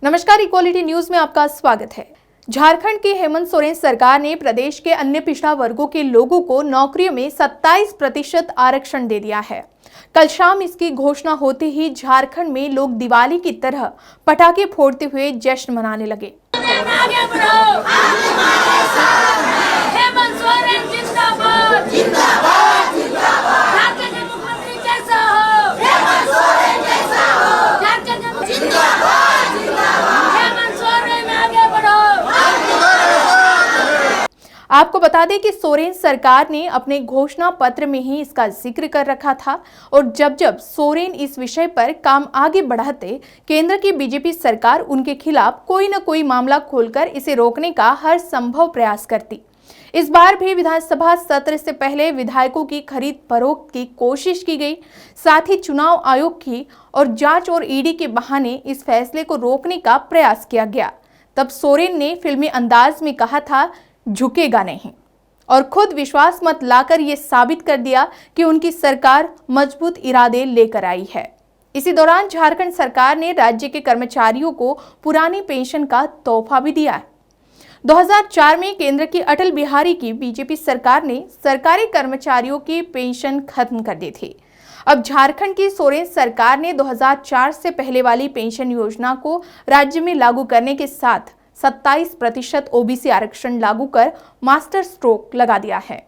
नमस्कार, equality news में आपका स्वागत है। झारखंड की हेमंत सोरेन सरकार ने प्रदेश के अन्य पिछड़ा वर्गों के लोगों को नौकरियों में 27% आरक्षण दे दिया है। कल शाम इसकी घोषणा होते ही झारखंड में लोग दिवाली की तरह पटाखे फोड़ते हुए जश्न मनाने लगे। आपको बता दें कि सोरेन सरकार ने अपने घोषणा पत्र में ही इसका जिक्र कर रखा था और जब जब सोरेन इस विषय पर काम आगे बढ़ाते, केंद्र की बीजेपी सरकार उनके खिलाफ कोई न कोई मामला खोलकर इसे रोकने का हर संभव प्रयास करती। इस बार भी विधानसभा सत्र से पहले विधायकों की खरीद फरोख्त की कोशिश की गई, साथ ही चुनाव आयोग की और जांच और ईडी के बहाने इस फैसले को रोकने का प्रयास किया गया। तब सोरेन ने फिल्मी अंदाज में कहा था, झुकेगा नहीं, और खुद विश्वास मत लाकर ये साबित कर दिया कि उनकी सरकार मजबूत इरादे लेकर आई है। इसी दौरान झारखंड सरकार ने राज्य के कर्मचारियों को पुरानी पेंशन का तोहफा भी दिया है। 2004 में केंद्र की अटल बिहारी की बीजेपी सरकार ने सरकारी कर्मचारियों की पेंशन खत्म कर दी थी। अब झारखंड की सोरेन सरकार ने 2004 से पहले वाली पेंशन योजना को राज्य में लागू करने के साथ 27% ओबीसी आरक्षण लागू कर मास्टर स्ट्रोक लगा दिया है।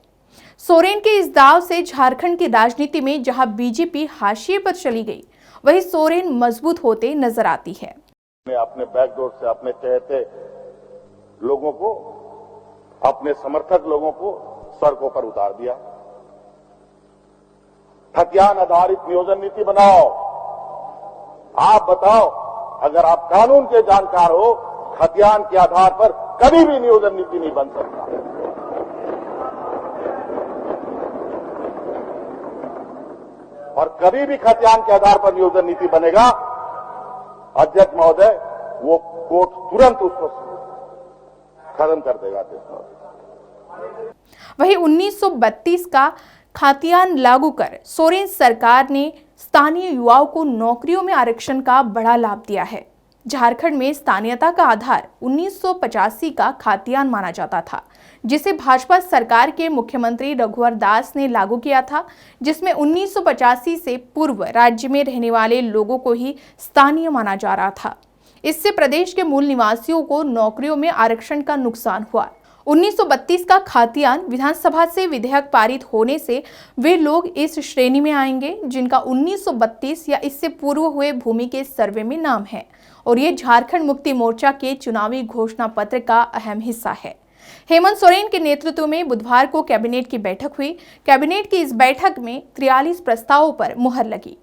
सोरेन के इस दाव से झारखंड की राजनीति में जहां बीजेपी हाशिए पर चली गई, वहीं सोरेन मजबूत होते नजर आती है। अपने बैकडोर से अपने चहेते लोगों को, अपने समर्थक लोगों को सड़कों पर उतार दिया। खतियान आधारित नियोजन नीति बनाओ। आप बताओ, अगर आप कानून के जानकार हो, खतियान के आधार पर कभी भी नियोजन नीति नहीं बन सकता। और कभी भी खतियान के आधार पर नियोजन नीति बनेगा, अध्यक्ष महोदय, वो कोर्ट तुरंत उसको खत्म कर देगा। वहीं 1932 का खतियान लागू कर सोरेन सरकार ने स्थानीय युवाओं को नौकरियों में आरक्षण का बड़ा लाभ दिया है। झारखंड में स्थानीयता का आधार 1985 का खतियान माना जाता था, जिसे भाजपा सरकार के मुख्यमंत्री रघुवर दास ने लागू किया था, जिसमें 1985 से पूर्व राज्य में रहने वाले लोगों को ही स्थानीय माना जा रहा था। इससे प्रदेश के मूल निवासियों को नौकरियों में आरक्षण का नुकसान हुआ। 1932 का खतियान विधानसभा से विधेयक पारित होने से वे लोग इस श्रेणी में आएंगे जिनका 1932 या इससे पूर्व हुए भूमि के सर्वे में नाम है, और ये झारखंड मुक्ति मोर्चा के चुनावी घोषणा पत्र का अहम हिस्सा है। हेमंत सोरेन के नेतृत्व में बुधवार को कैबिनेट की बैठक हुई। कैबिनेट की इस बैठक में 43 प्रस्तावों पर मुहर लगी।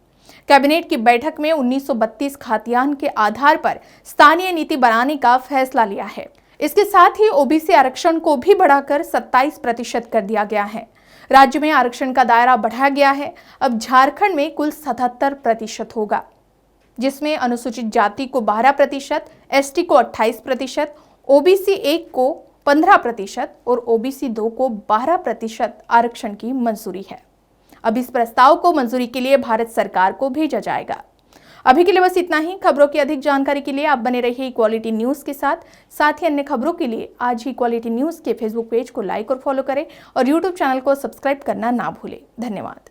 कैबिनेट की बैठक में 1932 खतियान के आधार पर स्थानीय नीति बनाने का फैसला लिया है। इसके साथ ही ओबीसी आरक्षण को भी बढ़ाकर 27% कर दिया गया है। राज्य में आरक्षण का दायरा बढ़ाया गया है। अब झारखंड में कुल 77% होगा, जिसमें अनुसूचित जाति को 12%, एसटी को 28%, ओबीसी 1 को 15% और ओबीसी 2 को 12% आरक्षण की मंजूरी है। अब इस प्रस्ताव को मंजूरी के लिए भारत सरकार को भेजा जाएगा। अभी के लिए बस इतना ही। खबरों की अधिक जानकारी के लिए आप बने रहिए इक्वालिटी न्यूज के साथ ही अन्य खबरों के लिए आज ही इक्वालिटी न्यूज के फेसबुक पेज को लाइक और फॉलो करें और यूट्यूब चैनल को सब्सक्राइब करना ना भूलें। धन्यवाद।